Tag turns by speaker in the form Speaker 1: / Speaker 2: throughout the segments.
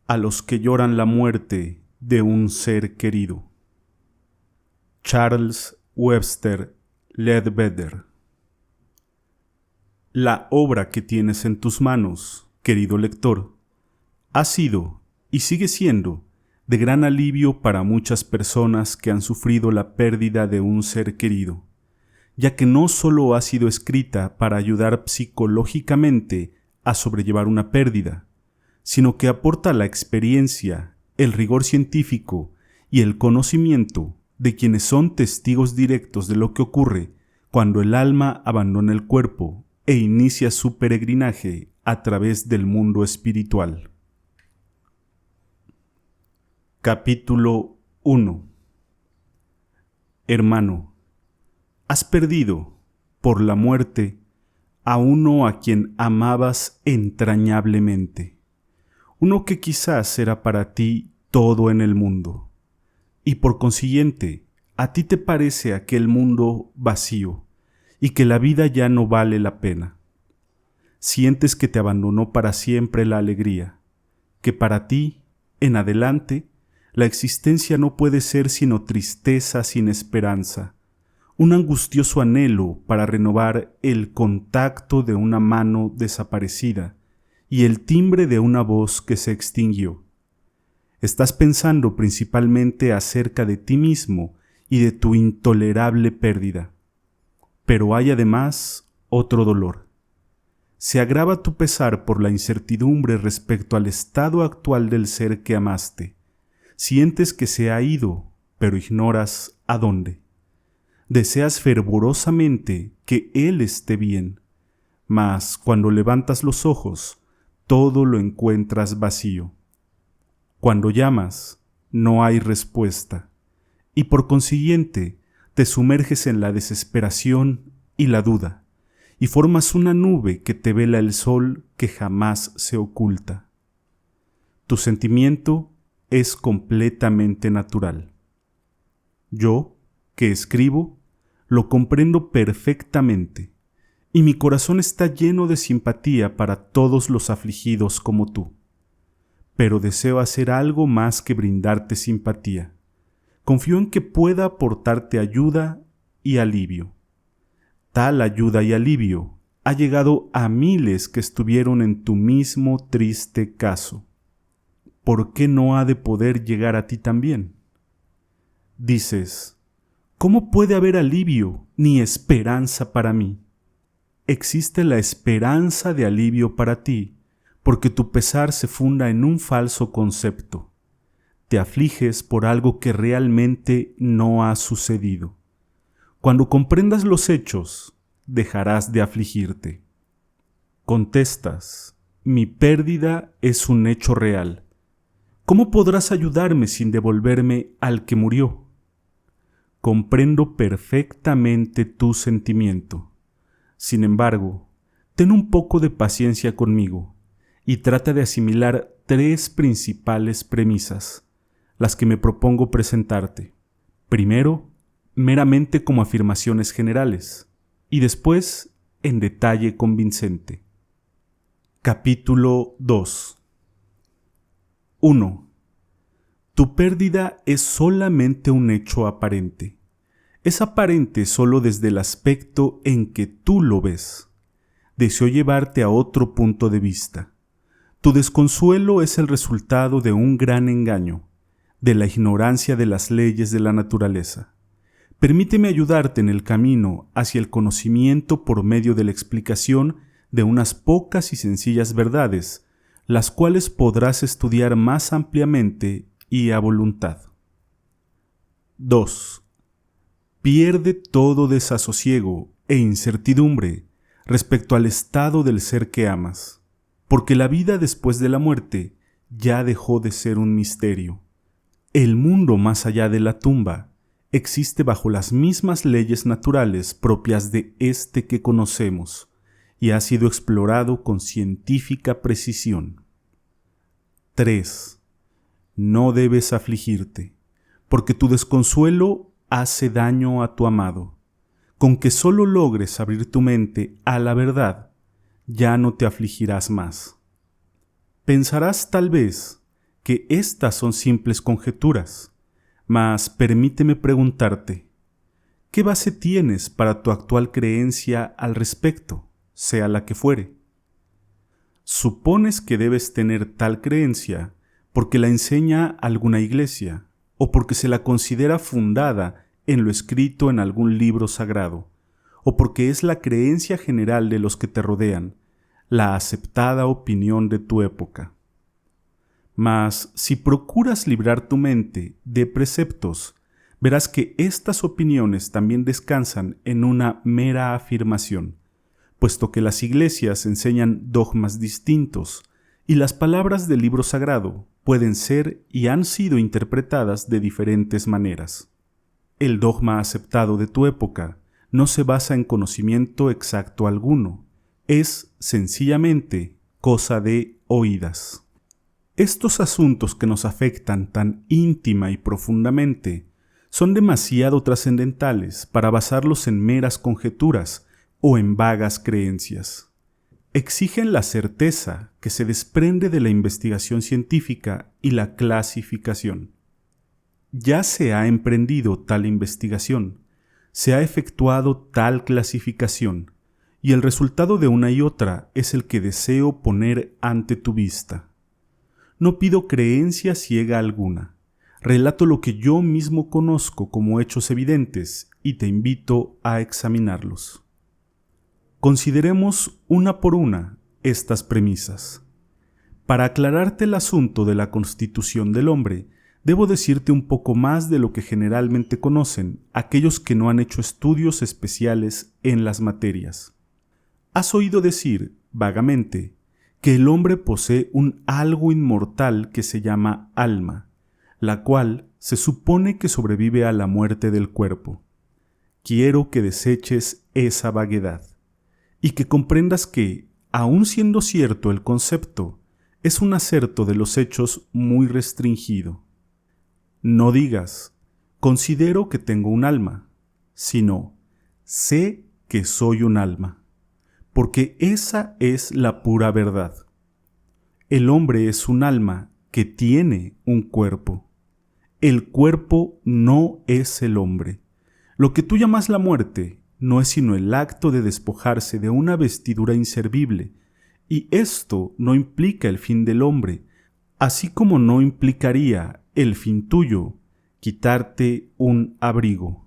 Speaker 1: a los que lloran la muerte de un ser querido. Charles Webster Leadbeater. La obra que tienes en tus manos, querido lector, ha sido y sigue siendo de gran alivio para muchas personas que han sufrido la pérdida de un ser querido, ya que no solo ha sido escrita para ayudar psicológicamente a sobrellevar una pérdida, sino que aporta la experiencia, el rigor científico y el conocimiento de quienes son testigos directos de lo que ocurre cuando el alma abandona el cuerpo e inicia su peregrinaje a través del mundo espiritual. Capítulo 1. Hermano, has perdido, por la muerte, a uno a quien amabas entrañablemente, uno que quizás era para ti todo en el mundo, y por consiguiente, a ti te parece aquel mundo vacío, y que la vida ya no vale la pena. Sientes que te abandonó para siempre la alegría, que para ti, en adelante, la existencia no puede ser sino tristeza sin esperanza, un angustioso anhelo para renovar el contacto de una mano desaparecida y el timbre de una voz que se extinguió. Estás pensando principalmente acerca de ti mismo y de tu intolerable pérdida. Pero hay además otro dolor. Se agrava tu pesar por la incertidumbre respecto al estado actual del ser que amaste. Sientes que se ha ido, pero ignoras a dónde. Deseas fervorosamente que él esté bien, mas cuando levantas los ojos, todo lo encuentras vacío. Cuando llamas, no hay respuesta, y por consiguiente te sumerges en la desesperación y la duda, y formas una nube que te vela el sol que jamás se oculta. Tu sentimiento es completamente natural. Yo, que escribo, lo comprendo perfectamente, y mi corazón está lleno de simpatía para todos los afligidos como tú. Pero deseo hacer algo más que brindarte simpatía. Confío en que pueda aportarte ayuda y alivio. Tal ayuda y alivio ha llegado a miles que estuvieron en tu mismo triste caso. ¿Por qué no ha de poder llegar a ti también? Dices, ¿cómo puede haber alivio ni esperanza para mí? Existe la esperanza de alivio para ti, porque tu pesar se funda en un falso concepto. Te afliges por algo que realmente no ha sucedido. Cuando comprendas los hechos, dejarás de afligirte. Contestas, mi pérdida es un hecho real. ¿Cómo podrás ayudarme sin devolverme al que murió? Comprendo perfectamente tu sentimiento. Sin embargo, ten un poco de paciencia conmigo y trata de asimilar tres principales premisas, las que me propongo presentarte. Primero, meramente como afirmaciones generales, y después en detalle convincente. Capítulo 2. 1. Tu pérdida es solamente un hecho aparente. Es aparente solo desde el aspecto en que tú lo ves. Deseo llevarte a otro punto de vista. Tu desconsuelo es el resultado de un gran engaño, de la ignorancia de las leyes de la naturaleza. Permíteme ayudarte en el camino hacia el conocimiento por medio de la explicación de unas pocas y sencillas verdades, las cuales podrás estudiar más ampliamente y a voluntad. 2. Pierde todo desasosiego e incertidumbre respecto al estado del ser que amas, porque la vida después de la muerte ya dejó de ser un misterio. El mundo más allá de la tumba existe bajo las mismas leyes naturales propias de este que conocemos y ha sido explorado con científica precisión. 3. No debes afligirte, porque tu desconsuelo hace daño a tu amado. Con que solo logres abrir tu mente a la verdad, ya no te afligirás más. Pensarás tal vez que estas son simples conjeturas, mas permíteme preguntarte, ¿qué base tienes para tu actual creencia al respecto, sea la que fuere? ¿Supones que debes tener tal creencia porque la enseña alguna iglesia o porque se la considera fundada en lo escrito en algún libro sagrado, o porque es la creencia general de los que te rodean, la aceptada opinión de tu época? Mas si procuras librar tu mente de preceptos, verás que estas opiniones también descansan en una mera afirmación, puesto que las iglesias enseñan dogmas distintos y las palabras del libro sagrado pueden ser y han sido interpretadas de diferentes maneras. El dogma aceptado de tu época no se basa en conocimiento exacto alguno, es sencillamente cosa de oídas. Estos asuntos que nos afectan tan íntima y profundamente son demasiado trascendentales para basarlos en meras conjeturas o en vagas creencias. Exigen la certeza que se desprende de la investigación científica y la clasificación. Ya se ha emprendido tal investigación, se ha efectuado tal clasificación, y el resultado de una y otra es el que deseo poner ante tu vista. No pido creencia ciega alguna, relato lo que yo mismo conozco como hechos evidentes y te invito a examinarlos. Consideremos una por una estas premisas. Para aclararte el asunto de la constitución del hombre, debo decirte un poco más de lo que generalmente conocen aquellos que no han hecho estudios especiales en las materias. Has oído decir, vagamente, que el hombre posee un algo inmortal que se llama alma, la cual se supone que sobrevive a la muerte del cuerpo. Quiero que deseches esa vaguedad y que comprendas que, aun siendo cierto el concepto, es un acerto de los hechos muy restringido. No digas, considero que tengo un alma, sino, sé que soy un alma, porque esa es la pura verdad. El hombre es un alma que tiene un cuerpo. El cuerpo no es el hombre. Lo que tú llamas la muerte no es sino el acto de despojarse de una vestidura inservible, y esto no implica el fin del hombre, así como no implicaría el fin tuyo, quitarte un abrigo.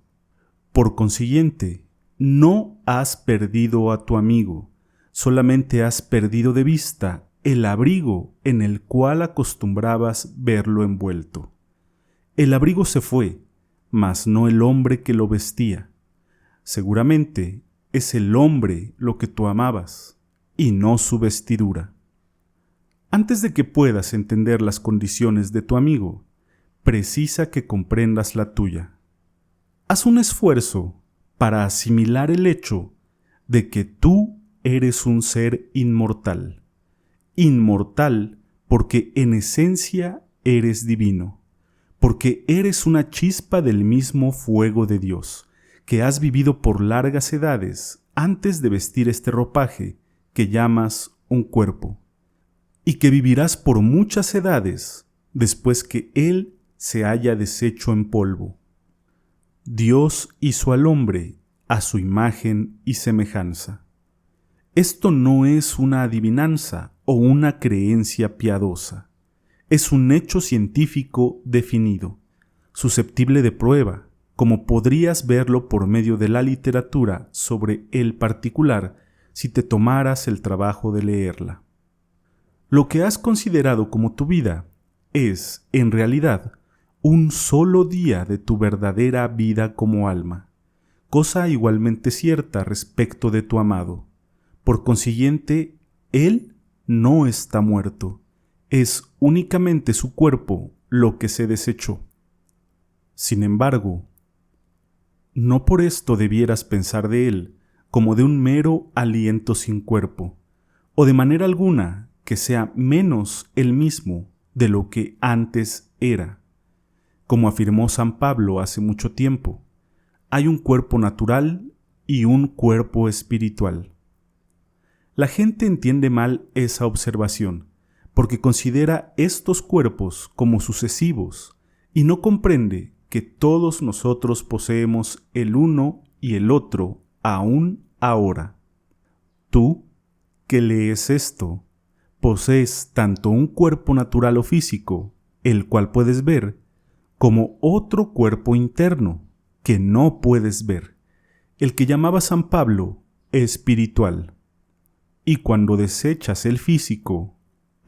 Speaker 1: Por consiguiente, no has perdido a tu amigo, solamente has perdido de vista el abrigo en el cual acostumbrabas verlo envuelto. El abrigo se fue, mas no el hombre que lo vestía. Seguramente es el hombre lo que tú amabas, y no su vestidura. Antes de que puedas entender las condiciones de tu amigo, precisa que comprendas la tuya. Haz un esfuerzo para asimilar el hecho de que tú eres un ser inmortal. Inmortal porque en esencia eres divino, porque eres una chispa del mismo fuego de Dios, que has vivido por largas edades antes de vestir este ropaje que llamas un cuerpo, y que vivirás por muchas edades después que Él se haya deshecho en polvo. Dios hizo al hombre a su imagen y semejanza. Esto no es una adivinanza o una creencia piadosa. Es un hecho científico definido, susceptible de prueba, como podrías verlo por medio de la literatura sobre el particular si te tomaras el trabajo de leerla. Lo que has considerado como tu vida es, en realidad, un solo día de tu verdadera vida como alma, cosa igualmente cierta respecto de tu amado. Por consiguiente, él no está muerto, es únicamente su cuerpo lo que se desechó. Sin embargo, no por esto debieras pensar de él como de un mero aliento sin cuerpo, o de manera alguna que sea menos él mismo de lo que antes era. Como afirmó San Pablo hace mucho tiempo, hay un cuerpo natural y un cuerpo espiritual. La gente entiende mal esa observación, porque considera estos cuerpos como sucesivos y no comprende que todos nosotros poseemos el uno y el otro aún ahora. Tú, que lees esto, posees tanto un cuerpo natural o físico, el cual puedes ver, como otro cuerpo interno, que no puedes ver, el que llamaba San Pablo espiritual. Y cuando desechas el físico,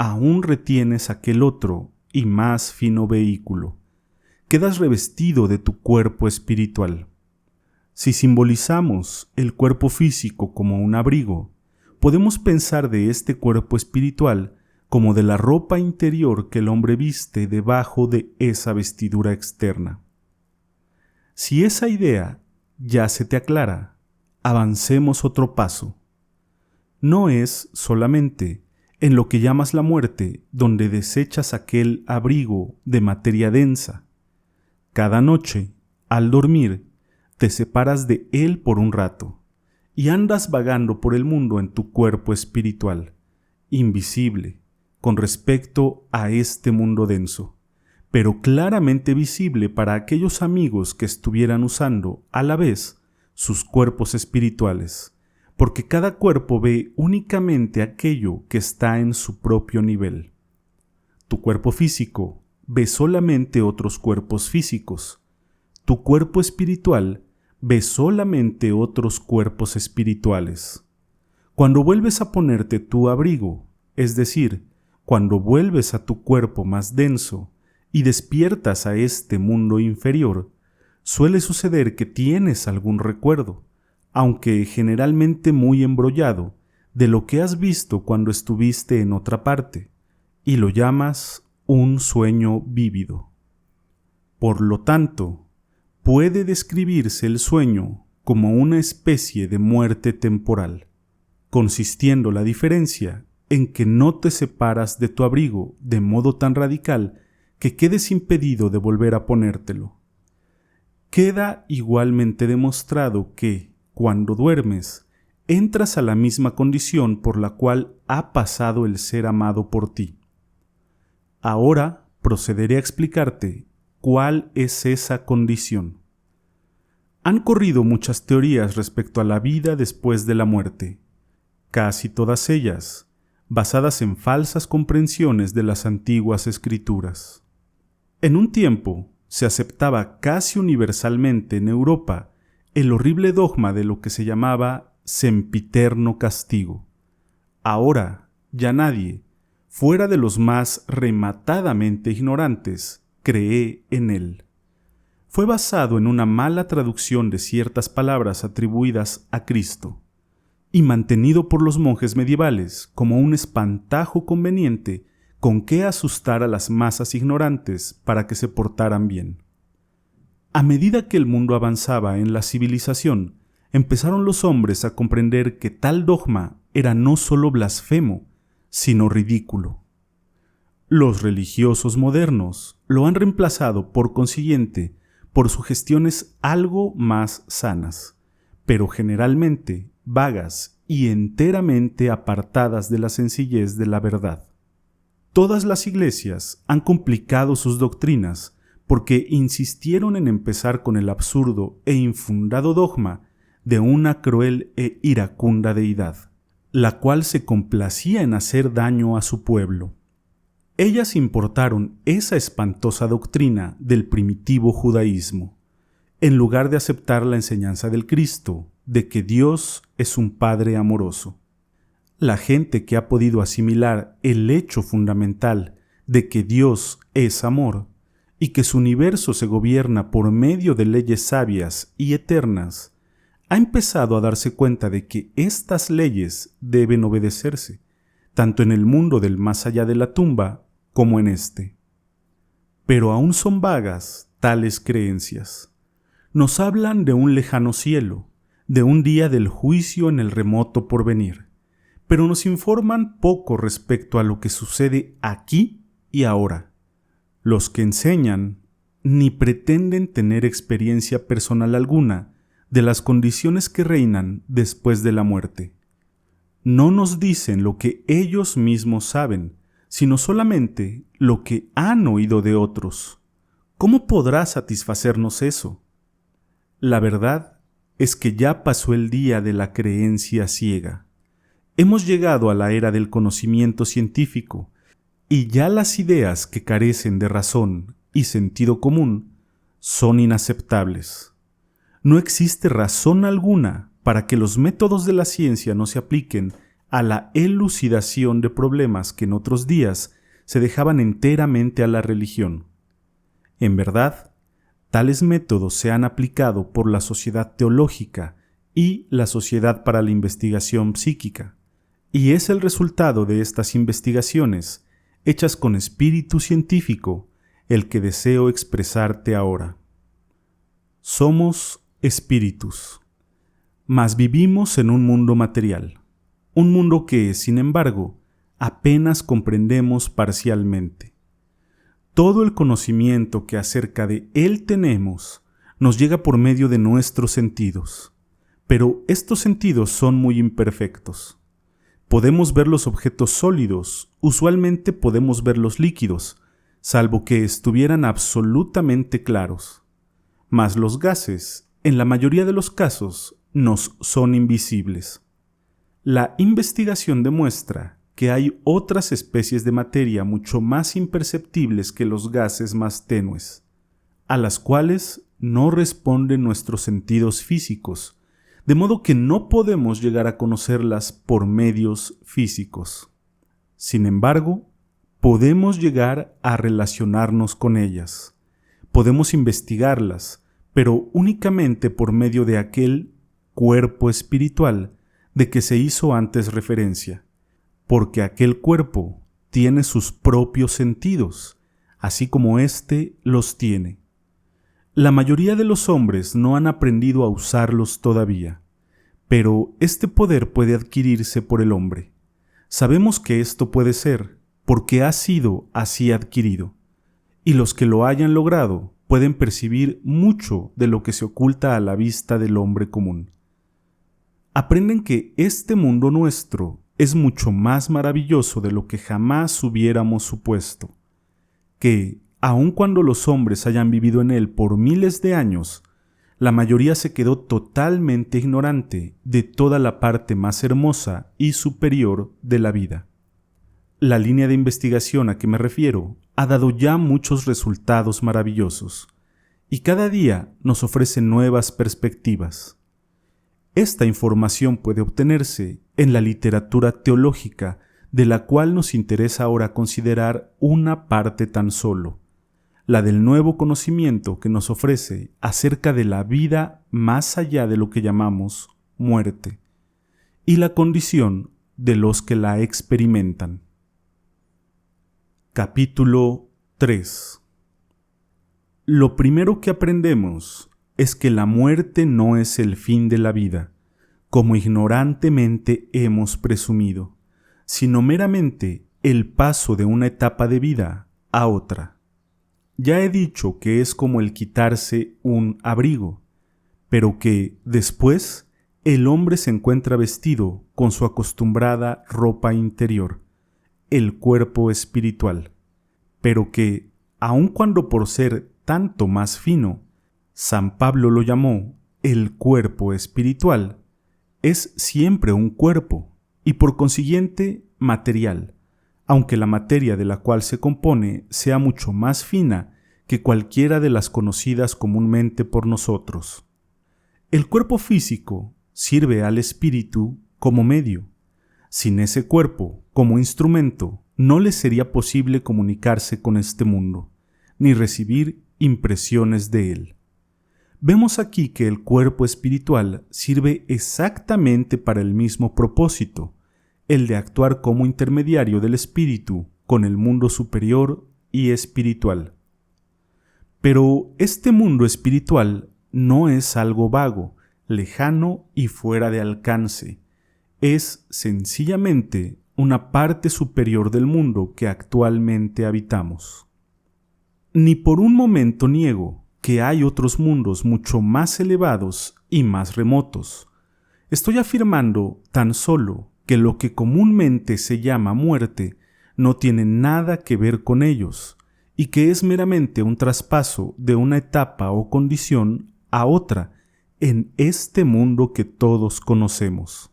Speaker 1: aún retienes aquel otro y más fino vehículo. Quedas revestido de tu cuerpo espiritual. Si simbolizamos el cuerpo físico como un abrigo, podemos pensar de este cuerpo espiritual como de la ropa interior que el hombre viste debajo de esa vestidura externa. Si esa idea ya se te aclara, avancemos otro paso. No es solamente en lo que llamas la muerte donde desechas aquel abrigo de materia densa. Cada noche, al dormir, te separas de él por un rato y andas vagando por el mundo en tu cuerpo espiritual, invisible, con respecto a este mundo denso, pero claramente visible para aquellos amigos que estuvieran usando a la vez sus cuerpos espirituales, porque cada cuerpo ve únicamente aquello que está en su propio nivel. Tu cuerpo físico ve solamente otros cuerpos físicos. Tu cuerpo espiritual ve solamente otros cuerpos espirituales. Cuando vuelves a ponerte tu abrigo, es decir, cuando vuelves a tu cuerpo más denso y despiertas a este mundo inferior, suele suceder que tienes algún recuerdo, aunque generalmente muy embrollado, de lo que has visto cuando estuviste en otra parte, y lo llamas un sueño vívido. Por lo tanto, puede describirse el sueño como una especie de muerte temporal, consistiendo la diferencia en que no te separas de tu abrigo de modo tan radical que quedes impedido de volver a ponértelo. Queda igualmente demostrado que, cuando duermes, entras a la misma condición por la cual ha pasado el ser amado por ti. Ahora procederé a explicarte cuál es esa condición. Han corrido muchas teorías respecto a la vida después de la muerte, casi todas ellas basadas en falsas comprensiones de las antiguas escrituras. En un tiempo se aceptaba casi universalmente en Europa el horrible dogma de lo que se llamaba sempiterno castigo. Ahora ya nadie, fuera de los más rematadamente ignorantes, cree en él. Fue basado en una mala traducción de ciertas palabras atribuidas a Cristo y mantenido por los monjes medievales como un espantajo conveniente con que asustar a las masas ignorantes para que se portaran bien. A medida que el mundo avanzaba en la civilización, empezaron los hombres a comprender que tal dogma era no solo blasfemo, sino ridículo. Los religiosos modernos lo han reemplazado, por consiguiente, por sugestiones algo más sanas, pero generalmente vagas y enteramente apartadas de la sencillez de la verdad. Todas las iglesias han complicado sus doctrinas porque insistieron en empezar con el absurdo e infundado dogma de una cruel e iracunda deidad, la cual se complacía en hacer daño a su pueblo. Ellas importaron esa espantosa doctrina del primitivo judaísmo, en lugar de aceptar la enseñanza del Cristo de que Dios es un Padre amoroso. La gente que ha podido asimilar el hecho fundamental de que Dios es amor y que su universo se gobierna por medio de leyes sabias y eternas, ha empezado a darse cuenta de que estas leyes deben obedecerse, tanto en el mundo del más allá de la tumba como en este. Pero aún son vagas tales creencias. Nos hablan de un lejano cielo, de un día del juicio en el remoto porvenir, pero nos informan poco respecto a lo que sucede aquí y ahora. Los que enseñan ni pretenden tener experiencia personal alguna de las condiciones que reinan después de la muerte. No nos dicen lo que ellos mismos saben, sino solamente lo que han oído de otros. ¿Cómo podrá satisfacernos eso? La verdad es que ya pasó el día de la creencia ciega. Hemos llegado a la era del conocimiento científico, y ya las ideas que carecen de razón y sentido común son inaceptables. No existe razón alguna para que los métodos de la ciencia no se apliquen a la elucidación de problemas que en otros días se dejaban enteramente a la religión. En verdad, tales métodos se han aplicado por la Sociedad Teológica y la Sociedad para la Investigación Psíquica, y es el resultado de estas investigaciones, hechas con espíritu científico, el que deseo expresarte ahora. Somos espíritus, mas vivimos en un mundo material, un mundo que, sin embargo, apenas comprendemos parcialmente. Todo el conocimiento que acerca de él tenemos nos llega por medio de nuestros sentidos, pero estos sentidos son muy imperfectos. Podemos ver los objetos sólidos, usualmente podemos ver los líquidos, salvo que estuvieran absolutamente claros. Mas los gases, en la mayoría de los casos, nos son invisibles. La investigación demuestra que hay otras especies de materia mucho más imperceptibles que los gases más tenues, a las cuales no responden nuestros sentidos físicos, de modo que no podemos llegar a conocerlas por medios físicos. Sin embargo, podemos llegar a relacionarnos con ellas. Podemos investigarlas, pero únicamente por medio de aquel cuerpo espiritual de que se hizo antes referencia, porque aquel cuerpo tiene sus propios sentidos, así como éste los tiene. La mayoría de los hombres no han aprendido a usarlos todavía, pero este poder puede adquirirse por el hombre. Sabemos que esto puede ser, porque ha sido así adquirido, y los que lo hayan logrado pueden percibir mucho de lo que se oculta a la vista del hombre común. Aprenden que este mundo nuestro es mucho más maravilloso de lo que jamás hubiéramos supuesto, que, aun cuando los hombres hayan vivido en él por miles de años, la mayoría se quedó totalmente ignorante de toda la parte más hermosa y superior de la vida. La línea de investigación a que me refiero ha dado ya muchos resultados maravillosos, y cada día nos ofrece nuevas perspectivas. Esta información puede obtenerse en la literatura teológica, de la cual nos interesa ahora considerar una parte tan solo, la del nuevo conocimiento que nos ofrece acerca de la vida más allá de lo que llamamos muerte, y la condición de los que la experimentan. Capítulo 3. Lo primero que aprendemos es que la muerte no es el fin de la vida, como ignorantemente hemos presumido, sino meramente el paso de una etapa de vida a otra. Ya he dicho que es como el quitarse un abrigo, pero que, después, el hombre se encuentra vestido con su acostumbrada ropa interior, el cuerpo espiritual, pero que, aun cuando por ser tanto más fino, San Pablo lo llamó el cuerpo espiritual, es siempre un cuerpo y por consiguiente material, aunque la materia de la cual se compone sea mucho más fina que cualquiera de las conocidas comúnmente por nosotros. El cuerpo físico sirve al espíritu como medio. Sin ese cuerpo como instrumento, no le sería posible comunicarse con este mundo, ni recibir impresiones de él. Vemos aquí que el cuerpo espiritual sirve exactamente para el mismo propósito, el de actuar como intermediario del espíritu con el mundo superior y espiritual. Pero este mundo espiritual no es algo vago, lejano y fuera de alcance. Es sencillamente una parte superior del mundo que actualmente habitamos. Ni por un momento niego que hay otros mundos mucho más elevados y más remotos. Estoy afirmando tan solo que lo que comúnmente se llama muerte no tiene nada que ver con ellos y que es meramente un traspaso de una etapa o condición a otra en este mundo que todos conocemos.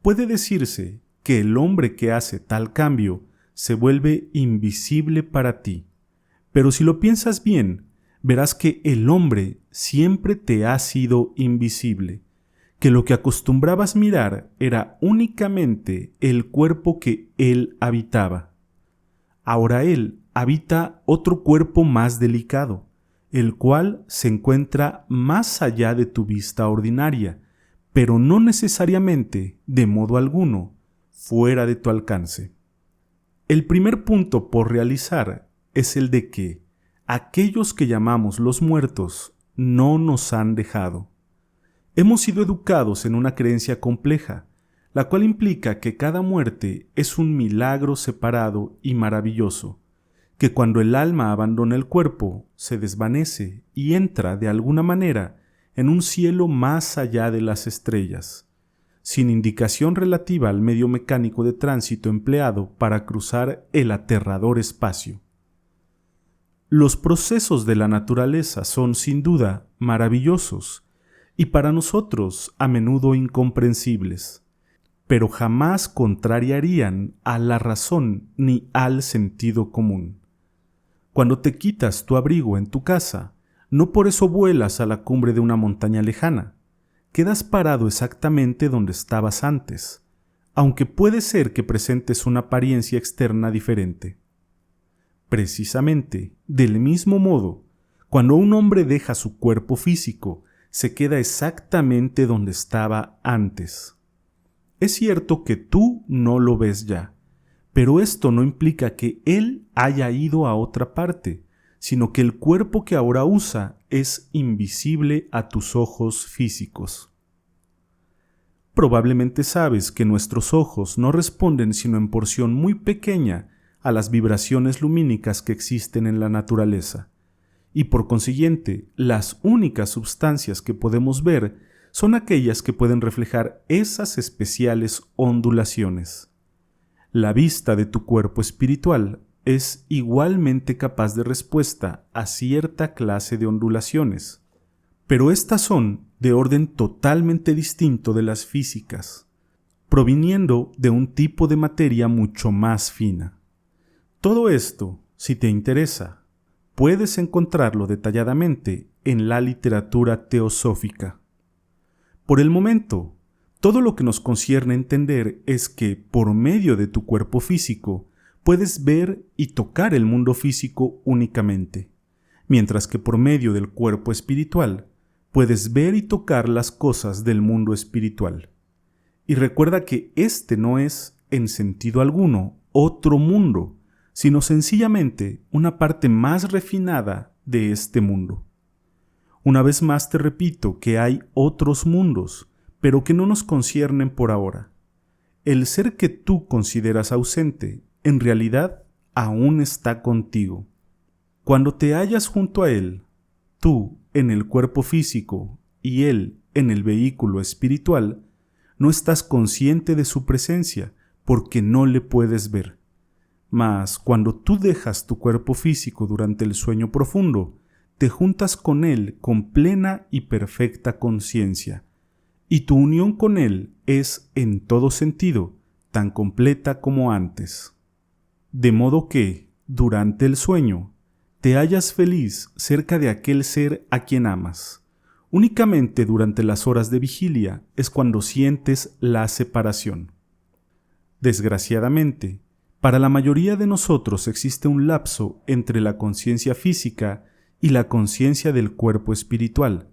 Speaker 1: Puede decirse que el hombre que hace tal cambio se vuelve invisible para ti, pero si lo piensas bien, verás que el hombre siempre te ha sido invisible, que lo que acostumbrabas mirar era únicamente el cuerpo que él habitaba. Ahora él habita otro cuerpo más delicado, el cual se encuentra más allá de tu vista ordinaria, pero no necesariamente, de modo alguno, fuera de tu alcance. El primer punto por realizar es el de que aquellos que llamamos los muertos no nos han dejado. Hemos sido educados en una creencia compleja, la cual implica que cada muerte es un milagro separado y maravilloso, que cuando el alma abandona el cuerpo, se desvanece y entra de alguna manera en un cielo más allá de las estrellas, sin indicación relativa al medio mecánico de tránsito empleado para cruzar el aterrador espacio. Los procesos de la naturaleza son, sin duda, maravillosos y para nosotros a menudo incomprensibles, pero jamás contrariarían a la razón ni al sentido común. Cuando te quitas tu abrigo en tu casa, no por eso vuelas a la cumbre de una montaña lejana. Quedas parado exactamente donde estabas antes, aunque puede ser que presentes una apariencia externa diferente. Precisamente, del mismo modo, cuando un hombre deja su cuerpo físico, se queda exactamente donde estaba antes. Es cierto que tú no lo ves ya, pero esto no implica que él haya ido a otra parte, sino que el cuerpo que ahora usa es invisible a tus ojos físicos. Probablemente sabes que nuestros ojos no responden sino en porción muy pequeña a las vibraciones lumínicas que existen en la naturaleza, y por consiguiente, las únicas sustancias que podemos ver son aquellas que pueden reflejar esas especiales ondulaciones. La vista de tu cuerpo espiritual es igualmente capaz de respuesta a cierta clase de ondulaciones, pero estas son de orden totalmente distinto de las físicas, proviniendo de un tipo de materia mucho más fina. Todo esto, si te interesa, puedes encontrarlo detalladamente en la literatura teosófica. Por el momento, todo lo que nos concierne entender es que por medio de tu cuerpo físico puedes ver y tocar el mundo físico únicamente, mientras que por medio del cuerpo espiritual puedes ver y tocar las cosas del mundo espiritual. Y recuerda que este no es, en sentido alguno, otro mundo, sino sencillamente una parte más refinada de este mundo. Una vez más te repito que hay otros mundos, pero que no nos conciernen por ahora. El ser que tú consideras ausente, en realidad, aún está contigo. Cuando te hallas junto a él, tú en el cuerpo físico y él en el vehículo espiritual, no estás consciente de su presencia porque no le puedes ver. Mas cuando tú dejas tu cuerpo físico durante el sueño profundo, te juntas con él con plena y perfecta conciencia, y tu unión con él es, en todo sentido, tan completa como antes. De modo que, durante el sueño, te hallas feliz cerca de aquel ser a quien amas. Únicamente durante las horas de vigilia es cuando sientes la separación. Desgraciadamente, para la mayoría de nosotros existe un lapso entre la conciencia física y la conciencia del cuerpo espiritual,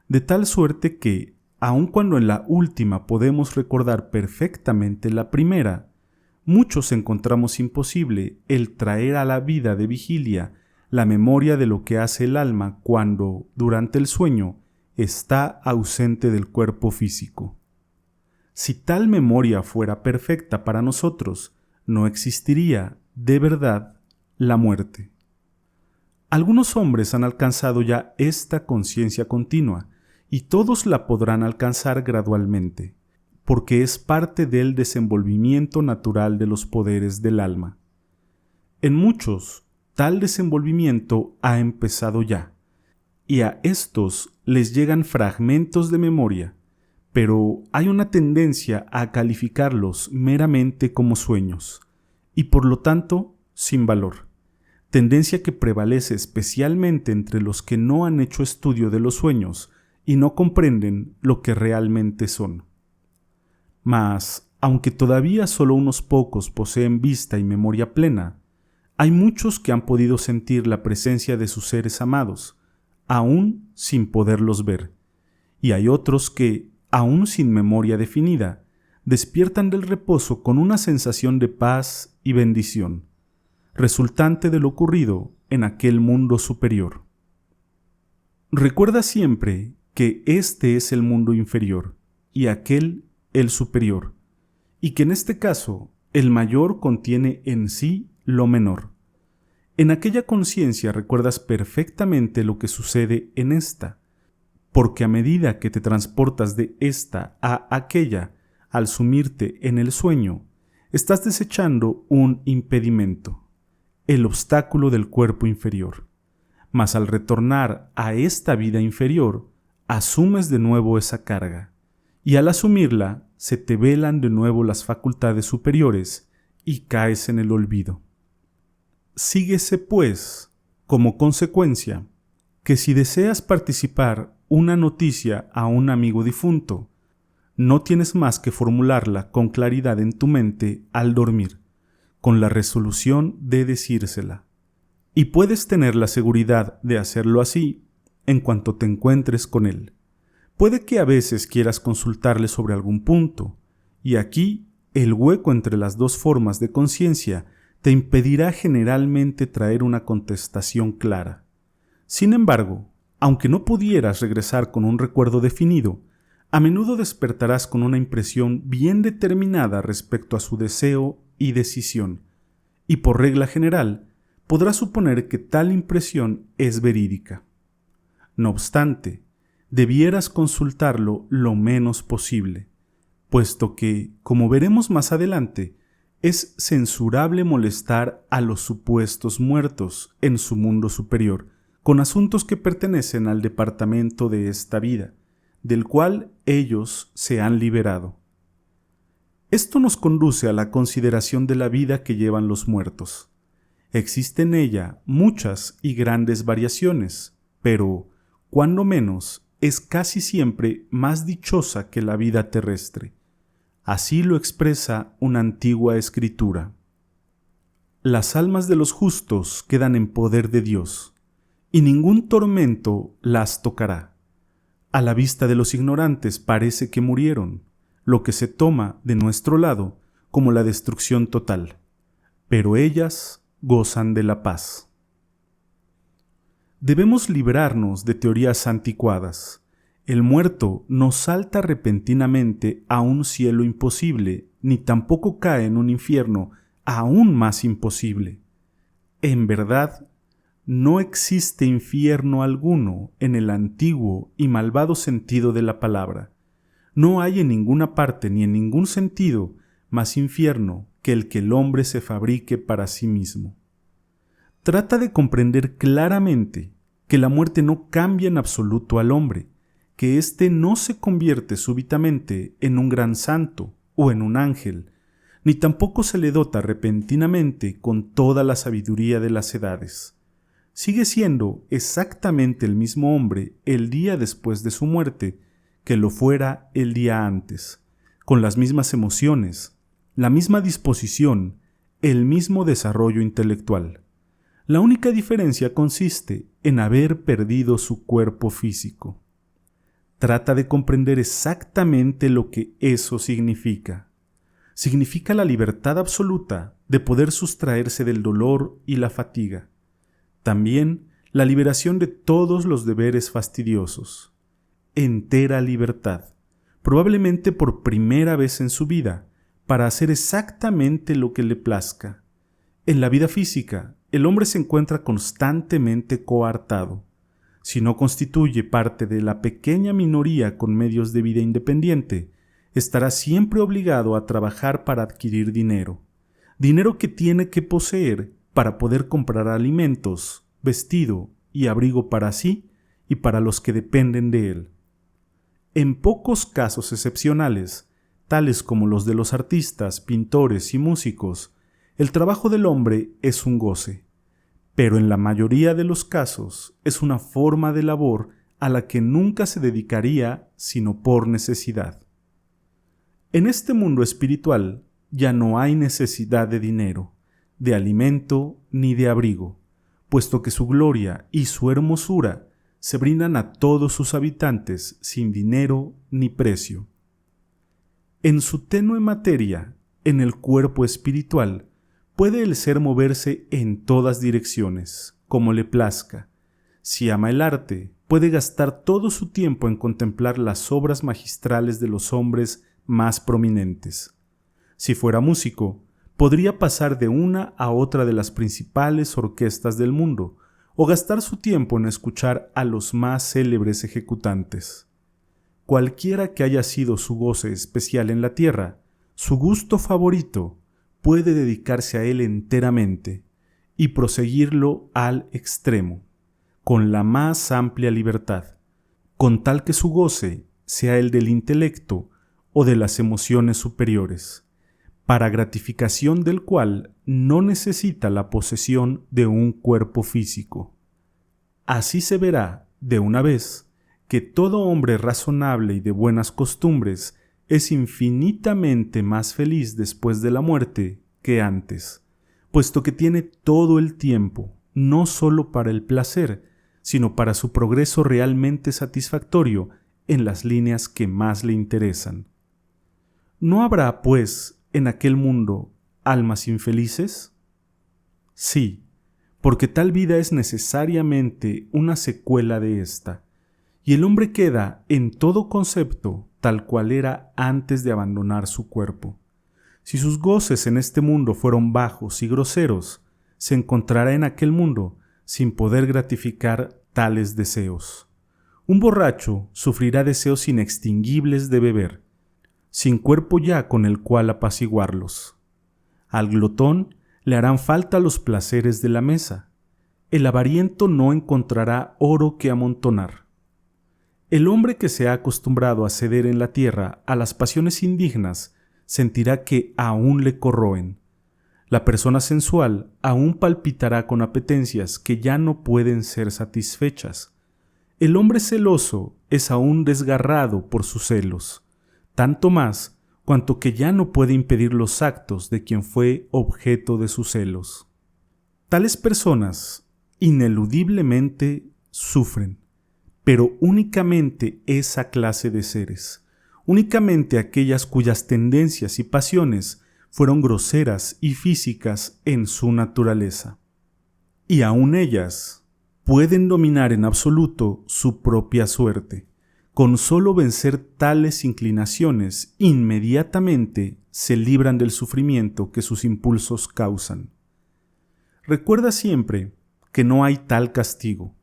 Speaker 1: de tal suerte que, aun cuando en la última podemos recordar perfectamente la primera, muchos encontramos imposible el traer a la vida de vigilia la memoria de lo que hace el alma cuando, durante el sueño, está ausente del cuerpo físico. Si tal memoria fuera perfecta para nosotros, no existiría, de verdad, la muerte. Algunos hombres han alcanzado ya esta conciencia continua, y todos la podrán alcanzar gradualmente, porque es parte del desenvolvimiento natural de los poderes del alma. En muchos, tal desenvolvimiento ha empezado ya, y a estos les llegan fragmentos de memoria, pero hay una tendencia a calificarlos meramente como sueños, y por lo tanto sin valor, tendencia que prevalece especialmente entre los que no han hecho estudio de los sueños y no comprenden lo que realmente son. Mas, aunque todavía solo unos pocos poseen vista y memoria plena, hay muchos que han podido sentir la presencia de sus seres amados, aún sin poderlos ver, y hay otros que, aún sin memoria definida, despiertan del reposo con una sensación de paz y bendición, resultante de lo ocurrido en aquel mundo superior. Recuerda siempre que este es el mundo inferior y aquel el superior, y que en este caso el mayor contiene en sí lo menor. En aquella conciencia recuerdas perfectamente lo que sucede en esta, porque a medida que te transportas de esta a aquella, al sumirte en el sueño, estás desechando un impedimento, el obstáculo del cuerpo inferior. Mas al retornar a esta vida inferior, asumes de nuevo esa carga, y al asumirla, se te velan de nuevo las facultades superiores y caes en el olvido. Síguese, pues, como consecuencia, que si deseas participar una noticia a un amigo difunto, no tienes más que formularla con claridad en tu mente al dormir, con la resolución de decírsela. Y puedes tener la seguridad de hacerlo así en cuanto te encuentres con él. Puede que a veces quieras consultarle sobre algún punto, y aquí el hueco entre las dos formas de conciencia te impedirá generalmente traer una contestación clara. Sin embargo, aunque no pudieras regresar con un recuerdo definido, a menudo despertarás con una impresión bien determinada respecto a su deseo y decisión, y por regla general, podrás suponer que tal impresión es verídica. No obstante, debieras consultarlo lo menos posible, puesto que, como veremos más adelante, es censurable molestar a los supuestos muertos en su mundo superior con asuntos que pertenecen al departamento de esta vida, del cual ellos se han liberado. Esto nos conduce a la consideración de la vida que llevan los muertos. Existen en ella muchas y grandes variaciones, pero, cuando menos, es casi siempre más dichosa que la vida terrestre. Así lo expresa una antigua escritura. Las almas de los justos quedan en poder de Dios, y ningún tormento las tocará. A la vista de los ignorantes parece que murieron, lo que se toma de nuestro lado como la destrucción total, pero ellas gozan de la paz. Debemos librarnos de teorías anticuadas. El muerto no salta repentinamente a un cielo imposible, ni tampoco cae en un infierno aún más imposible. En verdad, no existe infierno alguno en el antiguo y malvado sentido de la palabra. No hay en ninguna parte ni en ningún sentido más infierno que el que el hombre se fabrique para sí mismo. Trata de comprender claramente que la muerte no cambia en absoluto al hombre, que éste no se convierte súbitamente en un gran santo o en un ángel, ni tampoco se le dota repentinamente con toda la sabiduría de las edades. Sigue siendo exactamente el mismo hombre el día después de su muerte que lo fuera el día antes, con las mismas emociones, la misma disposición, el mismo desarrollo intelectual. La única diferencia consiste en haber perdido su cuerpo físico. Trata de comprender exactamente lo que eso significa. Significa la libertad absoluta de poder sustraerse del dolor y la fatiga. También la liberación de todos los deberes fastidiosos. Entera libertad, probablemente por primera vez en su vida, para hacer exactamente lo que le plazca. En la vida física, el hombre se encuentra constantemente coartado. Si no constituye parte de la pequeña minoría con medios de vida independiente, estará siempre obligado a trabajar para adquirir dinero, dinero que tiene que poseer para poder comprar alimentos, vestido y abrigo para sí y para los que dependen de él. En pocos casos excepcionales, tales como los de los artistas, pintores y músicos, el trabajo del hombre es un goce, pero en la mayoría de los casos es una forma de labor a la que nunca se dedicaría sino por necesidad. En este mundo espiritual ya no hay necesidad de dinero, de alimento ni de abrigo, puesto que su gloria y su hermosura se brindan a todos sus habitantes sin dinero ni precio. En su tenue materia, en el cuerpo espiritual, puede el ser moverse en todas direcciones, como le plazca. Si ama el arte, puede gastar todo su tiempo en contemplar las obras magistrales de los hombres más prominentes. Si fuera músico, podría pasar de una a otra de las principales orquestas del mundo, o gastar su tiempo en escuchar a los más célebres ejecutantes. Cualquiera que haya sido su goce especial en la tierra, su gusto favorito, puede dedicarse a él enteramente y proseguirlo al extremo, con la más amplia libertad, con tal que su goce sea el del intelecto o de las emociones superiores, para gratificación del cual no necesita la posesión de un cuerpo físico. Así se verá, de una vez, que todo hombre razonable y de buenas costumbres es infinitamente más feliz después de la muerte que antes, puesto que tiene todo el tiempo, no sólo para el placer, sino para su progreso realmente satisfactorio en las líneas que más le interesan. ¿No habrá, pues, en aquel mundo almas infelices? Sí, porque tal vida es necesariamente una secuela de esta, y el hombre queda en todo concepto tal cual era antes de abandonar su cuerpo. Si sus goces en este mundo fueron bajos y groseros, se encontrará en aquel mundo sin poder gratificar tales deseos. Un borracho sufrirá deseos inextinguibles de beber, sin cuerpo ya con el cual apaciguarlos. Al glotón le harán falta los placeres de la mesa. El avariento no encontrará oro que amontonar. El hombre que se ha acostumbrado a ceder en la tierra a las pasiones indignas sentirá que aún le corroen. La persona sensual aún palpitará con apetencias que ya no pueden ser satisfechas. El hombre celoso es aún desgarrado por sus celos, tanto más cuanto que ya no puede impedir los actos de quien fue objeto de sus celos. Tales personas ineludiblemente sufren, pero únicamente esa clase de seres, únicamente aquellas cuyas tendencias y pasiones fueron groseras y físicas en su naturaleza. Y aun ellas pueden dominar en absoluto su propia suerte. Con solo vencer tales inclinaciones, inmediatamente se libran del sufrimiento que sus impulsos causan. Recuerda siempre que no hay tal castigo,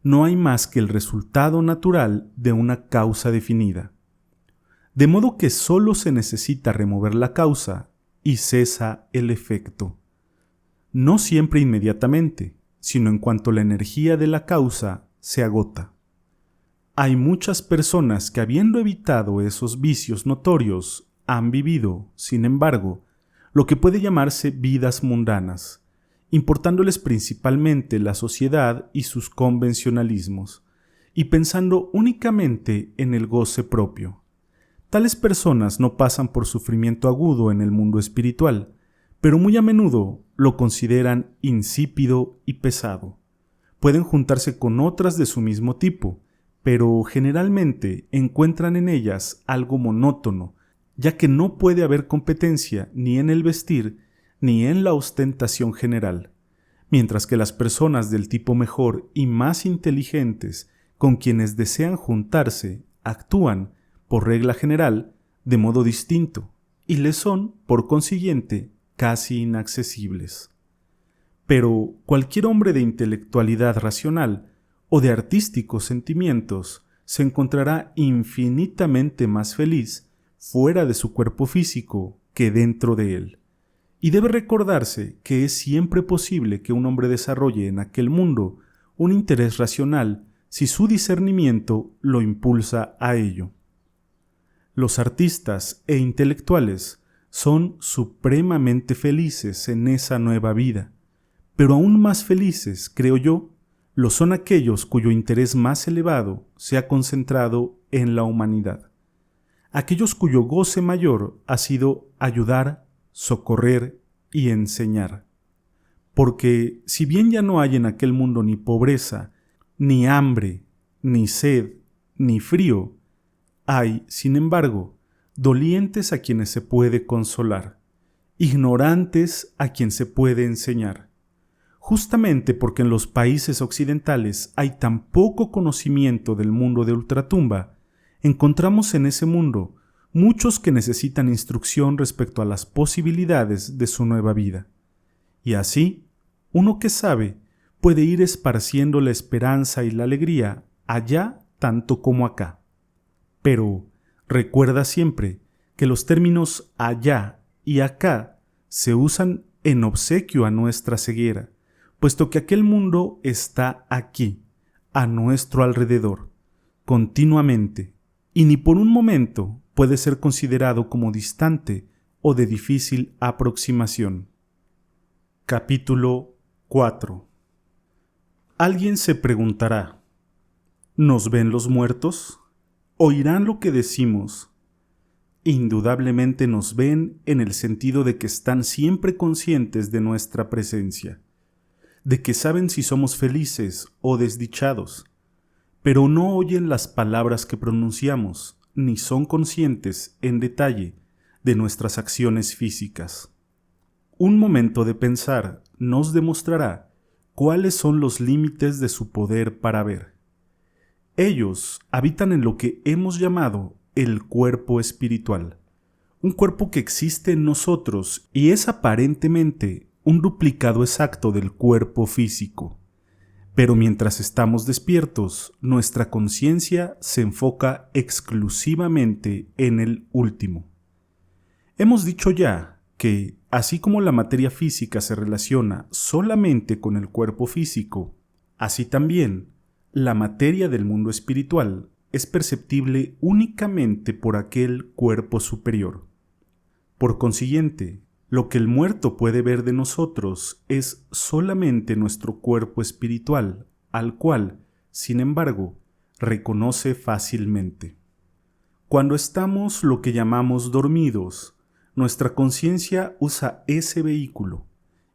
Speaker 1: no hay más que el resultado natural de una causa definida. De modo que solo se necesita remover la causa y cesa el efecto. No siempre inmediatamente, sino en cuanto la energía de la causa se agota. Hay muchas personas que, habiendo evitado esos vicios notorios, han vivido, sin embargo, lo que puede llamarse vidas mundanas, importándoles principalmente la sociedad y sus convencionalismos, y pensando únicamente en el goce propio. Tales personas no pasan por sufrimiento agudo en el mundo espiritual, pero muy a menudo lo consideran insípido y pesado. Pueden juntarse con otras de su mismo tipo, pero generalmente encuentran en ellas algo monótono, ya que no puede haber competencia ni en el vestir ni en la ostentación general, mientras que las personas del tipo mejor y más inteligentes con quienes desean juntarse actúan, por regla general, de modo distinto, y les son, por consiguiente, casi inaccesibles. Pero cualquier hombre de intelectualidad racional o de artísticos sentimientos se encontrará infinitamente más feliz fuera de su cuerpo físico que dentro de él. Y debe recordarse que es siempre posible que un hombre desarrolle en aquel mundo un interés racional si su discernimiento lo impulsa a ello. Los artistas e intelectuales son supremamente felices en esa nueva vida, pero aún más felices, creo yo, lo son aquellos cuyo interés más elevado se ha concentrado en la humanidad, aquellos cuyo goce mayor ha sido ayudar, socorrer y enseñar. Porque si bien ya no hay en aquel mundo ni pobreza, ni hambre, ni sed, ni frío, hay, sin embargo, dolientes a quienes se puede consolar, ignorantes a quien se puede enseñar. Justamente porque en los países occidentales hay tan poco conocimiento del mundo de ultratumba, encontramos en ese mundo muchos que necesitan instrucción respecto a las posibilidades de su nueva vida. Y así, uno que sabe puede ir esparciendo la esperanza y la alegría allá tanto como acá. Pero recuerda siempre que los términos allá y acá se usan en obsequio a nuestra ceguera, puesto que aquel mundo está aquí, a nuestro alrededor, continuamente, y ni por un momento puede ser considerado como distante o de difícil aproximación. Capítulo 4. Alguien se preguntará: ¿nos ven los muertos? ¿Oirán lo que decimos? Indudablemente nos ven en el sentido de que están siempre conscientes de nuestra presencia, de que saben si somos felices o desdichados, pero no oyen las palabras que pronunciamos, ni son conscientes en detalle de nuestras acciones físicas. Un momento de pensar nos demostrará cuáles son los límites de su poder para ver. Ellos habitan en lo que hemos llamado el cuerpo espiritual, un cuerpo que existe en nosotros y es aparentemente un duplicado exacto del cuerpo físico. Pero mientras estamos despiertos, nuestra conciencia se enfoca exclusivamente en el último. Hemos dicho ya que, así como la materia física se relaciona solamente con el cuerpo físico, así también la materia del mundo espiritual es perceptible únicamente por aquel cuerpo superior. Por consiguiente, lo que el muerto puede ver de nosotros es solamente nuestro cuerpo espiritual, al cual, sin embargo, reconoce fácilmente. Cuando estamos lo que llamamos dormidos, nuestra conciencia usa ese vehículo,